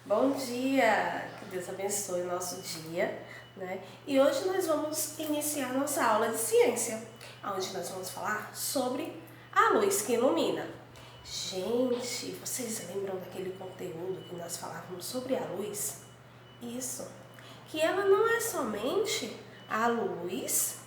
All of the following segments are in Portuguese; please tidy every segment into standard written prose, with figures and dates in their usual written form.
Bom dia! Que Deus abençoe o nosso dia, né? E hoje nós vamos iniciar nossa aula de ciência, onde nós vamos falar sobre a luz que ilumina. Gente, vocês lembram daquele conteúdo que nós falávamos sobre a luz? Isso, que ela não é somente a luz,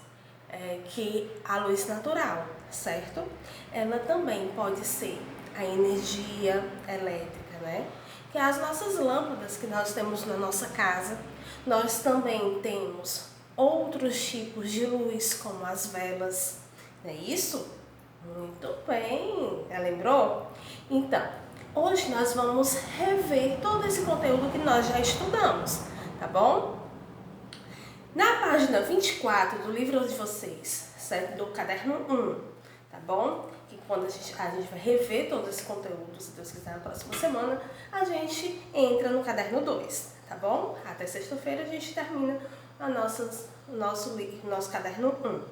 que a luz natural, certo? Ela também pode ser a energia elétrica, né? Que é as nossas lâmpadas que nós temos na nossa casa. Nós também temos outros tipos de luz, como as velas, não é isso? Muito bem, lembrou? Então, hoje nós vamos rever todo esse conteúdo que nós já estudamos, tá bom? Na página 24 do livro de vocês, certo? Do caderno 1, tá bom? Que quando a gente vai rever todo esse conteúdo, se Deus quiser, na próxima semana, a gente entra no caderno 2, tá bom? Até sexta-feira a gente termina o nosso caderno 1.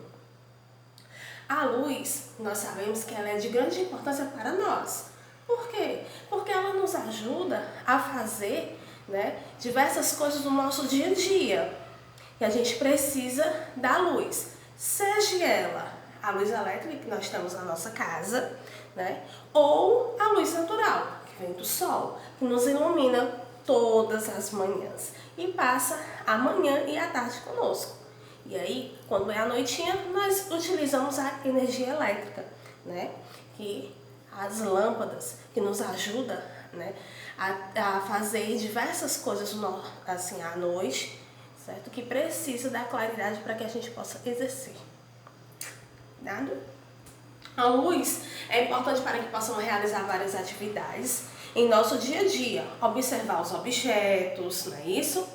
A luz, nós sabemos que ela é de grande importância para nós. Por quê? Porque ela nos ajuda a fazer, né, diversas coisas no nosso dia a dia. E a gente precisa da luz, seja ela a luz elétrica que nós temos na nossa casa, né, ou a luz natural, que vem do sol, que nos ilumina todas as manhãs e passa a manhã e a tarde conosco. E aí, quando é a noitinha, nós utilizamos a energia elétrica, né, que as lâmpadas que nos ajudam, né, a fazer diversas coisas assim à noite, certo? Que precisa da claridade para que a gente possa exercer. Dado? A luz é importante para que possamos realizar várias atividades em nosso dia a dia. Observar os objetos, não é isso?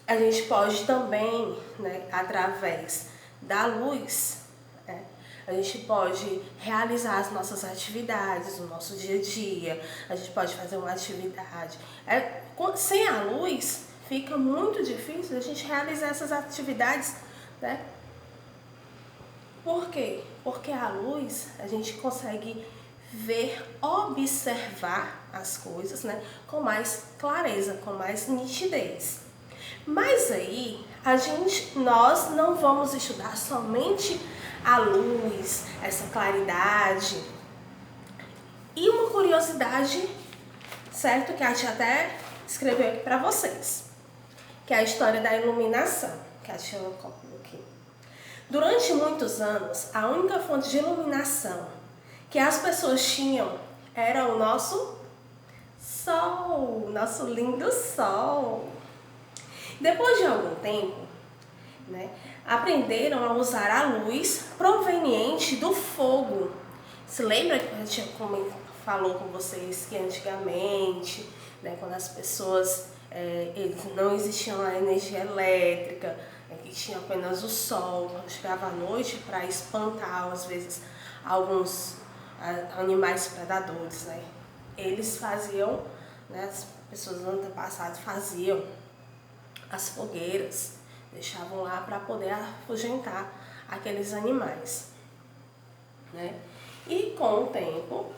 A gente pode também, né, através da luz, né, a gente pode realizar as nossas atividades no nosso dia a dia. A gente pode fazer uma atividade. Sem a luz, fica muito difícil a gente realizar essas atividades, né? Por quê? Porque a luz a gente consegue ver, observar as coisas, né, com mais clareza, com mais nitidez. Mas aí nós não vamos estudar somente a luz, essa claridade. E uma curiosidade, certo? Que a tia até escreveu aqui para vocês, que é a história da iluminação, que a tia copiou aqui. Durante muitos anos, a única fonte de iluminação que as pessoas tinham era o nosso sol, nosso lindo sol. Depois de algum tempo, né, aprenderam a usar a luz proveniente do fogo. Se lembra que a gente falou com vocês que antigamente, né, quando as pessoas não existia a energia elétrica, que tinha apenas o sol, quando chegava à noite para espantar às vezes alguns animais predadores, né? Eles faziam, né, as pessoas do antepassado faziam as fogueiras, deixavam lá para poder afugentar aqueles animais, né? E com o tempo,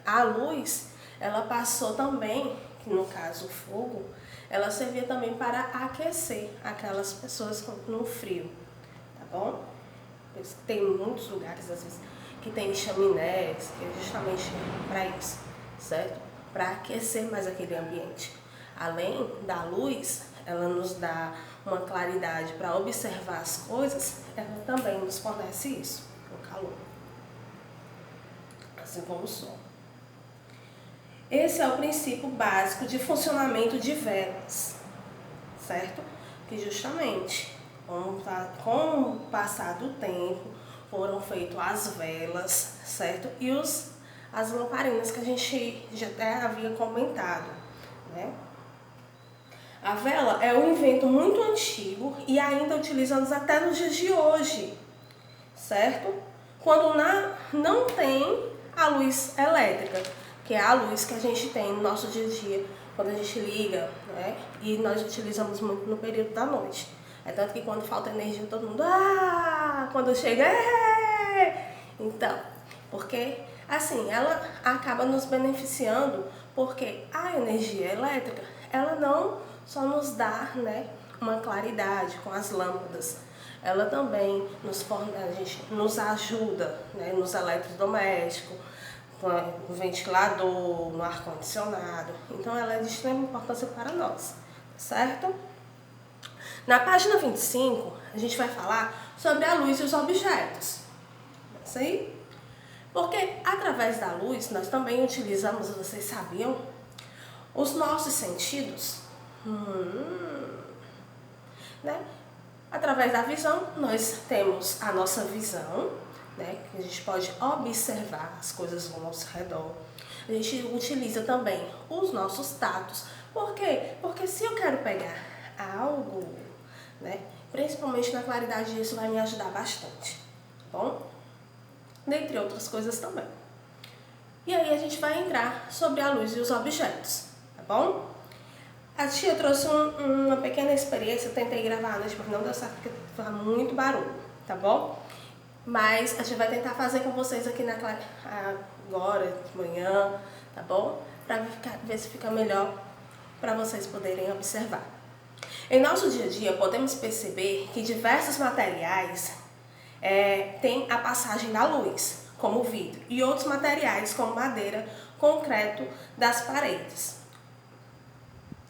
a luz, ela passou também, que no caso o fogo, ela servia também para aquecer aquelas pessoas no frio, tá bom? Tem muitos lugares, às vezes, que tem chaminés, que é justamente para isso, certo? Para aquecer mais aquele ambiente. Além da luz, ela nos dá uma claridade para observar as coisas, ela também nos fornece isso, o calor, assim como o sol. Esse é o princípio básico de funcionamento de velas, certo? Que justamente, com o passar do tempo, foram feitas as velas, certo? E as lamparinas que a gente já até havia comentado, né? A vela é um invento muito antigo e ainda utilizamos até nos dias de hoje, certo? Quando não tem a luz elétrica, que é a luz que a gente tem no nosso dia a dia, quando a gente liga, né? E nós utilizamos muito no período da noite. É tanto que quando falta energia, todo mundo, quando chega, Então, porque assim, ela acaba nos beneficiando porque a energia elétrica, ela não só nos dá, né, uma claridade com as lâmpadas, ela também nos ajuda, né, nos eletrodomésticos, no ventilador, no ar-condicionado. Então, ela é de extrema importância para nós, certo? Na página 25, a gente vai falar sobre a luz e os objetos. Isso aí? Porque através da luz, nós também utilizamos, vocês sabiam, os nossos sentidos. Né? Através da visão, nós temos a nossa visão, né? Que a gente pode observar as coisas ao nosso redor. A gente utiliza também os nossos tatos. Por quê? Porque se eu quero pegar algo, né? Principalmente na claridade, isso vai me ajudar bastante, tá bom? Dentre outras coisas também. E aí a gente vai entrar sobre a luz e os objetos, tá bom? A tia trouxe uma pequena experiência, eu tentei gravar à noite, mas não deu certo porque faz muito barulho, tá bom? Mas a gente vai tentar fazer com vocês aqui agora, de manhã, tá bom? Pra ver se fica melhor para vocês poderem observar. Em nosso dia a dia, podemos perceber que diversos materiais têm a passagem da luz, como vidro, e outros materiais, como madeira, concreto, das paredes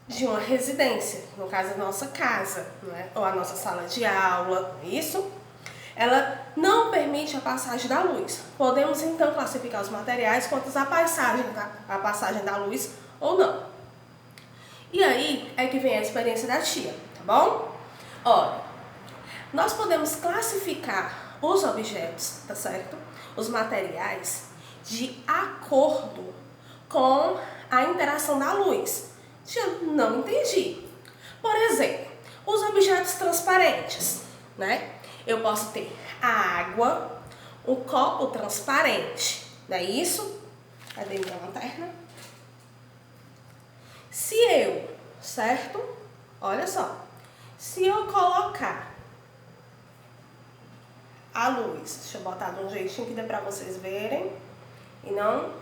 de uma residência, no caso a nossa casa, né? Ou a nossa sala de aula, isso, ela não permite a passagem da luz. Podemos então classificar os materiais quanto a passagem da luz ou não. E aí é que vem a experiência da tia, tá bom? Olha, nós podemos classificar os objetos, tá certo? Os materiais de acordo com a interação da luz. Não entendi. Por exemplo, os objetos transparentes, né? Eu posso ter a água, um copo transparente, não é isso? Cadê minha lanterna? Se eu, certo? Olha só. Se eu colocar a luz, deixa eu botar de um jeitinho que dê pra vocês verem e não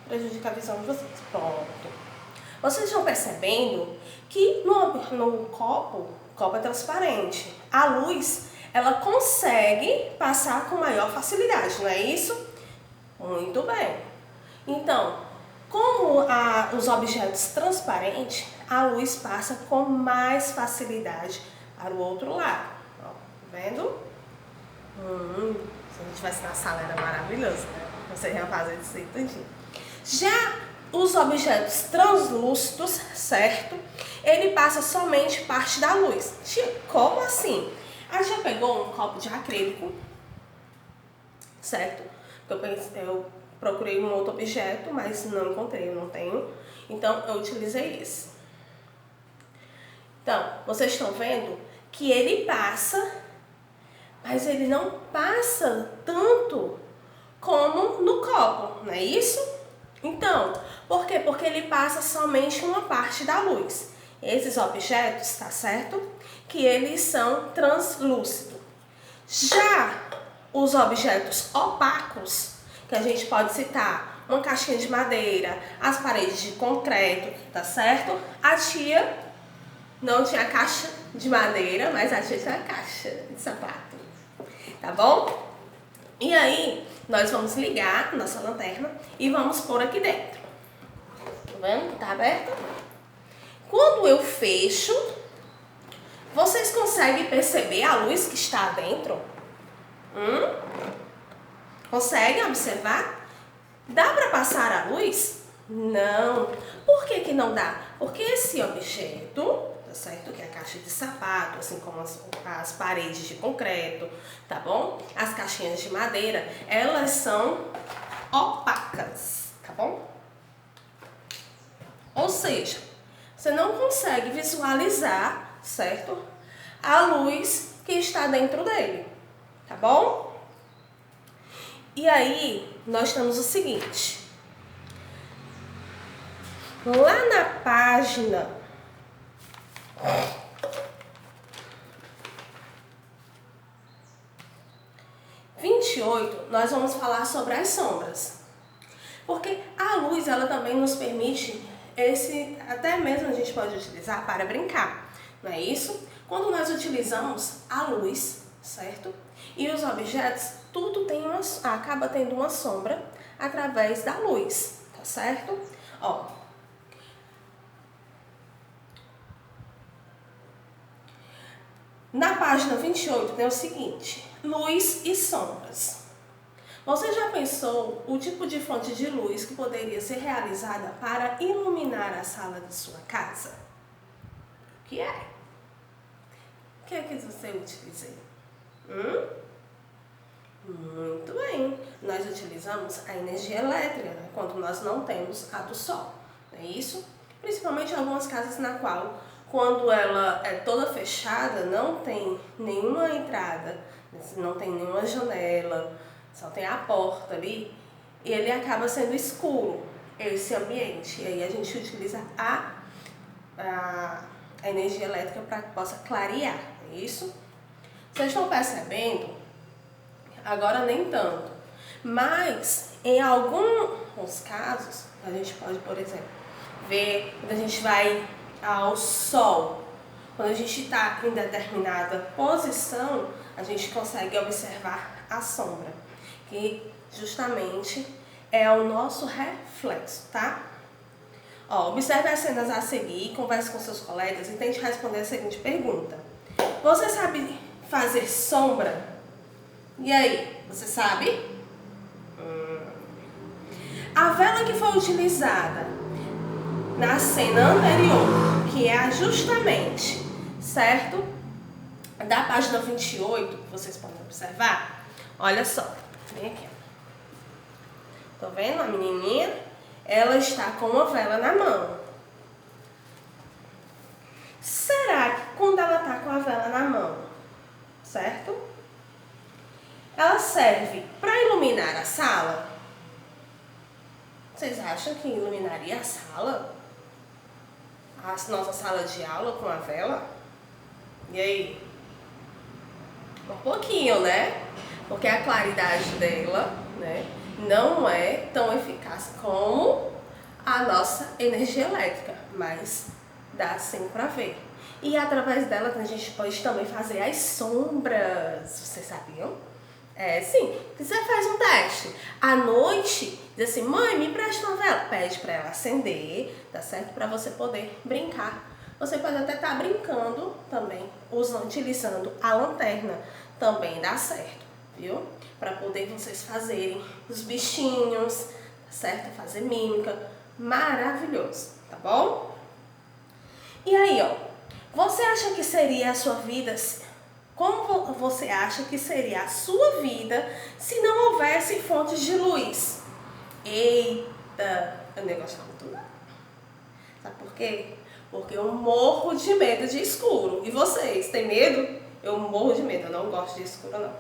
prejudica a visão de vocês. Pronto. Vocês estão percebendo que no copo, o copo é transparente. A luz, ela consegue passar com maior facilidade, não é isso? Muito bem. Então, como os objetos transparentes, a luz passa com mais facilidade para o outro lado. Ó, tá vendo? Se a gente estivesse na sala era maravilhoso, né? Vocês iam fazer isso aí tudinho. Já os objetos translúcidos, certo? Ele passa somente parte da luz. Tia, como assim? A tia pegou um copo de acrílico, certo? Eu procurei um outro objeto, mas não encontrei, eu não tenho. Então, eu utilizei esse. Então, vocês estão vendo que ele passa, mas ele não passa tanto como no copo, não é isso? Então, por quê? Porque ele passa somente uma parte da luz. Esses objetos, tá certo? Que eles são translúcidos. Já os objetos opacos, que a gente pode citar uma caixinha de madeira, as paredes de concreto, tá certo? A tia não tinha caixa de madeira, mas a tia tinha caixa de sapato, tá bom? E aí, nós vamos ligar nossa lanterna e vamos pôr aqui dentro. Tá vendo? Tá aberta? Quando eu fecho, vocês conseguem perceber a luz que está dentro? Conseguem observar? Dá para passar a luz? Não. Por que que não dá? Porque esse objeto, tá certo? Que é a caixa de sapato, assim como as paredes de concreto, tá bom? As caixinhas de madeira, elas são opacas, tá bom? Ou seja, você não consegue visualizar, certo? A luz que está dentro dele, tá bom? E aí, nós temos o seguinte. Lá na página 28, nós vamos falar sobre as sombras, Porque a luz, ela também nos permite até mesmo a gente pode utilizar para brincar, não é isso? Quando nós utilizamos a luz, certo? E os objetos, tudo acaba tendo uma sombra através da luz, tá certo? Ó, na página 28 tem o seguinte: luz e sombras. Você já pensou o tipo de fonte de luz que poderia ser realizada para iluminar a sala de sua casa? O que é? O que é que você utiliza? Muito bem. Nós utilizamos a energia elétrica, né, quando nós não temos a do sol. Não é isso? Principalmente em algumas casas na qual, quando ela é toda fechada, não tem nenhuma entrada, não tem nenhuma janela, só tem a porta ali, e ele acaba sendo escuro, esse ambiente. E aí a gente utiliza a energia elétrica para que possa clarear, é isso? Vocês estão percebendo? Agora nem tanto, mas em alguns casos, a gente pode, por exemplo, ver quando a gente vai ao sol, quando a gente está em determinada posição, a gente consegue observar a sombra, que justamente é o nosso reflexo, tá? Ó, observe as cenas a seguir, converse com seus colegas e tente responder a seguinte pergunta: você sabe fazer sombra? E aí, você sabe? A vela que foi utilizada na cena anterior, que é justamente, certo? Da página 28, vocês podem observar. Olha só, vem aqui. Tô vendo a menininha? Ela está com uma vela na mão. Será que quando ela tá com a vela na mão, certo? Ela serve para iluminar a sala? Vocês acham que iluminaria a sala? A nossa sala de aula com a vela? E aí? Um pouquinho, né? Porque a claridade dela, né, não é tão eficaz como a nossa energia elétrica, mas dá sim para ver. E através dela a gente pode também fazer as sombras. Vocês sabiam? É, sim. Você faz um teste. À noite, diz assim: mãe, me presta uma vela. Pede para ela acender, tá certo? Para você poder brincar. Você pode até estar brincando também, utilizando a lanterna. Também dá certo, viu? Para poder vocês fazerem os bichinhos, tá certo? Fazer mímica. Maravilhoso, tá bom? E aí, ó. Você acha que seria a sua vida... Como você acha que seria a sua vida se não houvesse fontes de luz? Eita, o negócio tá muito louco. Sabe por quê? Porque eu morro de medo de escuro. E vocês, têm medo? Eu morro de medo, eu não gosto de escuro, não.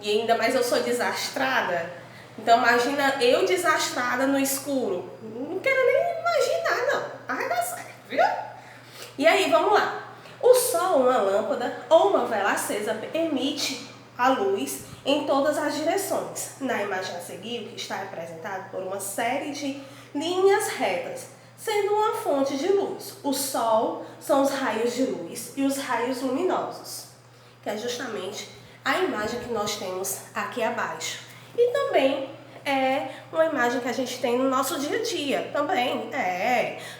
E ainda mais eu sou desastrada. Então imagina eu desastrada no escuro. Não quero nem imaginar, não. Vai dar certo, viu? E aí, vamos lá. O sol, uma lâmpada ou uma vela acesa emite a luz em todas as direções. Na imagem a seguir, o que está representado por uma série de linhas retas, sendo uma fonte de luz. O sol são os raios de luz e os raios luminosos, que é justamente a imagem que nós temos aqui abaixo. E também é uma imagem que a gente tem no nosso dia a dia também.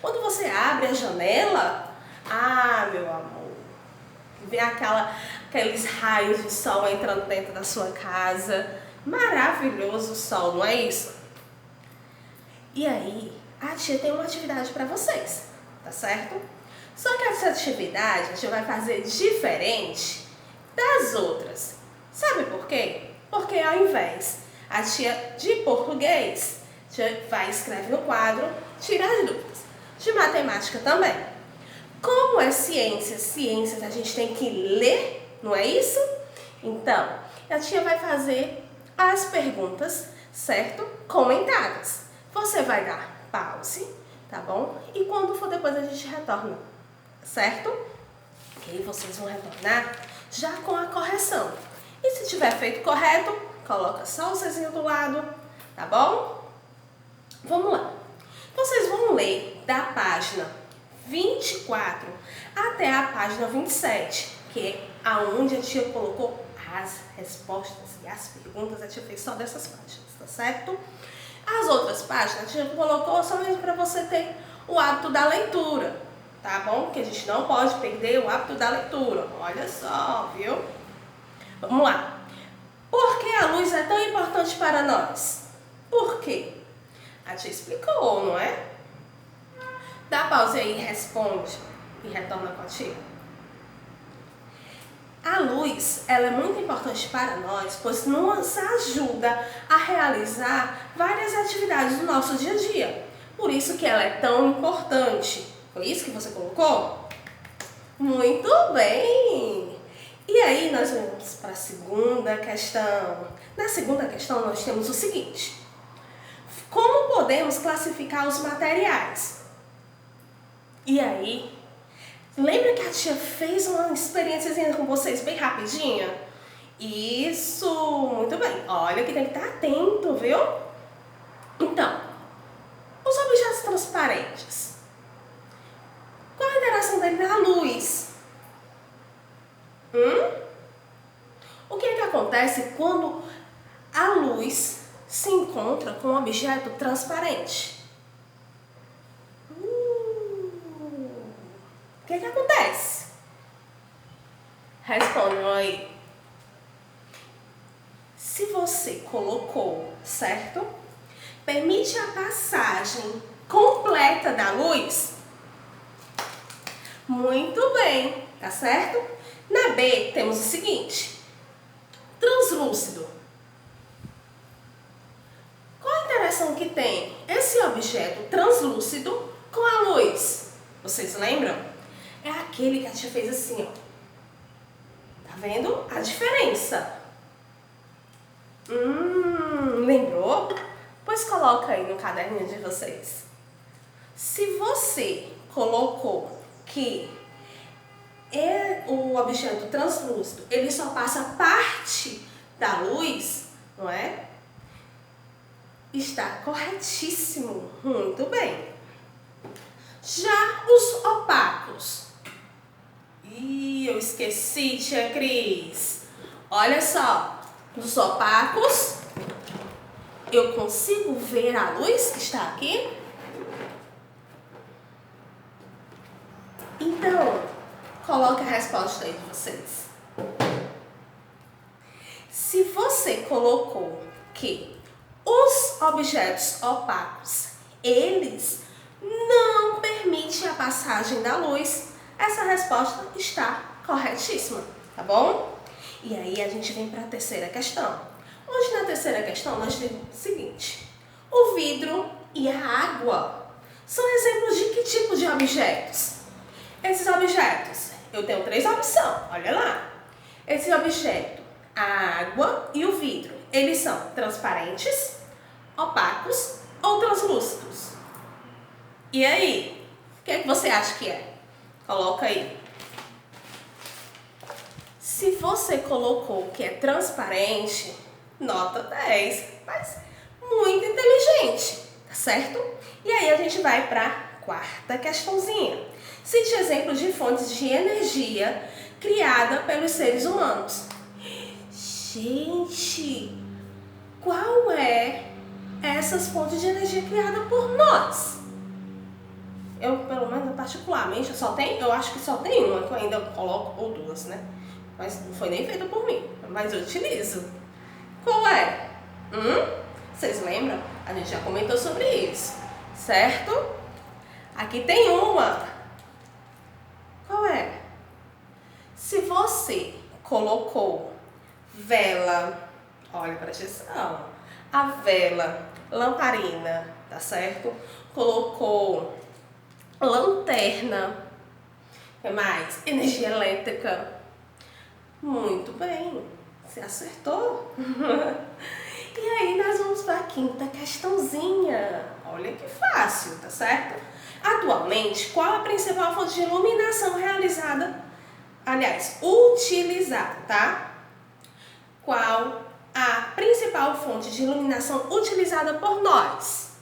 Quando você abre a janela... Ah, meu amor, vê aqueles raios de sol entrando dentro da sua casa. Maravilhoso o sol, não é isso? E aí, a tia tem uma atividade para vocês, tá certo? Só que essa atividade a gente vai fazer diferente das outras. Sabe por quê? Porque ao invés a tia de português, a tia vai escrever no quadro, tira as dúvidas. De matemática também. Como é ciências a gente tem que ler, não é isso? Então, a tia vai fazer as perguntas, certo? Comentadas. Você vai dar pause, tá bom? E quando for depois a gente retorna, certo? E aí vocês vão retornar já com a correção. E se tiver feito correto, coloca só o Czinho do lado, tá bom? Vamos lá. Vocês vão ler da página 24 até a página 27, que é aonde a tia colocou as respostas e as perguntas. A tia fez só dessas páginas, tá certo? As outras páginas a tia colocou somente para você ter o hábito da leitura, tá bom? Porque a gente não pode perder o hábito da leitura. Olha só, viu? Vamos lá. Por que a luz é tão importante para nós? Por quê? A tia explicou, não é? Dá pausa aí e responde e retorna com a tia. A luz, ela é muito importante para nós, pois nos ajuda a realizar várias atividades do nosso dia a dia. Por isso que ela é tão importante. Foi isso que você colocou? Muito bem! E aí nós vamos para a segunda questão. Na segunda questão nós temos o seguinte: como podemos classificar os materiais? E aí, lembra que a tia fez uma experiênciazinha com vocês bem rapidinha? Isso, muito bem. Olha que tem que estar atento, viu? Então, os objetos transparentes. Qual a interação dele na luz? O que é que acontece quando a luz se encontra com um objeto transparente? O que é que acontece? Respondam aí. Se você colocou, certo? Permite a passagem completa da luz? Muito bem, tá certo? Na B temos o seguinte: translúcido. Qual a interação que tem esse objeto translúcido com a luz? Vocês lembram? É aquele que a tia fez assim, ó. Tá vendo a diferença? Lembrou? Pois coloca aí no caderninho de vocês. Se você colocou que o objeto translúcido, ele só passa parte da luz, não é? Está corretíssimo. Muito bem. Já os opacos. Eu esqueci, tia Cris. Olha só, nos opacos, eu consigo ver a luz que está aqui? Então, coloque a resposta aí de vocês. Se você colocou que os objetos opacos, eles não permitem a passagem da luz, essa resposta está corretíssima, tá bom? E aí a gente vem para a terceira questão. Hoje na terceira questão nós temos o seguinte: o vidro e a água são exemplos de que tipo de objetos? Esses objetos, eu tenho três opções, olha lá. Esse objeto, a água e o vidro, eles são transparentes, opacos ou translúcidos? E aí, o que é que você acha que é? Coloca aí. Se você colocou que é transparente, nota 10, mas muito inteligente, tá certo? E aí a gente vai para a quarta questãozinha. Cite exemplos de fontes de energia criada pelos seres humanos. Gente, qual é essas fontes de energia criada por nós? Eu, pelo menos, particularmente, eu acho que só tem uma que eu ainda coloco, ou duas, né? Mas não foi nem feita por mim, mas eu utilizo. Qual é? Vocês lembram? A gente já comentou sobre isso, certo? Aqui tem uma. Qual é? Se você colocou vela, olha, presta atenção, a vela, lamparina, tá certo? Colocou lanterna, o que mais? Energia elétrica. Muito bem, você acertou. E aí nós vamos para a quinta questãozinha. Olha que fácil, tá certo? Atualmente, qual a principal fonte de iluminação utilizada, tá? Qual a principal fonte de iluminação utilizada por nós?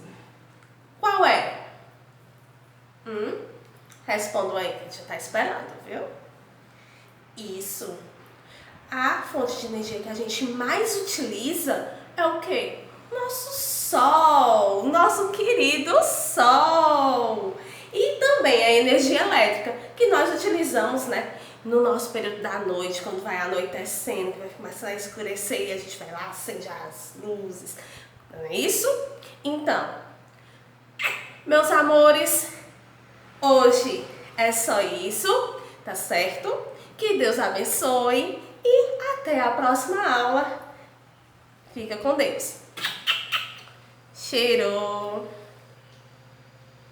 Qual é? Respondam aí, que a gente já tá esperando, viu? Isso. A fonte de energia que a gente mais utiliza é o quê? Nosso Sol, nosso querido Sol. E também a energia elétrica que nós utilizamos, né? No nosso período da noite, quando vai anoitecendo, que vai começar a escurecer e a gente vai lá, acende as luzes. Não é isso? Então, meus amores, hoje é só isso, tá certo? Que Deus abençoe e até a próxima aula. Fica com Deus. Cheiro!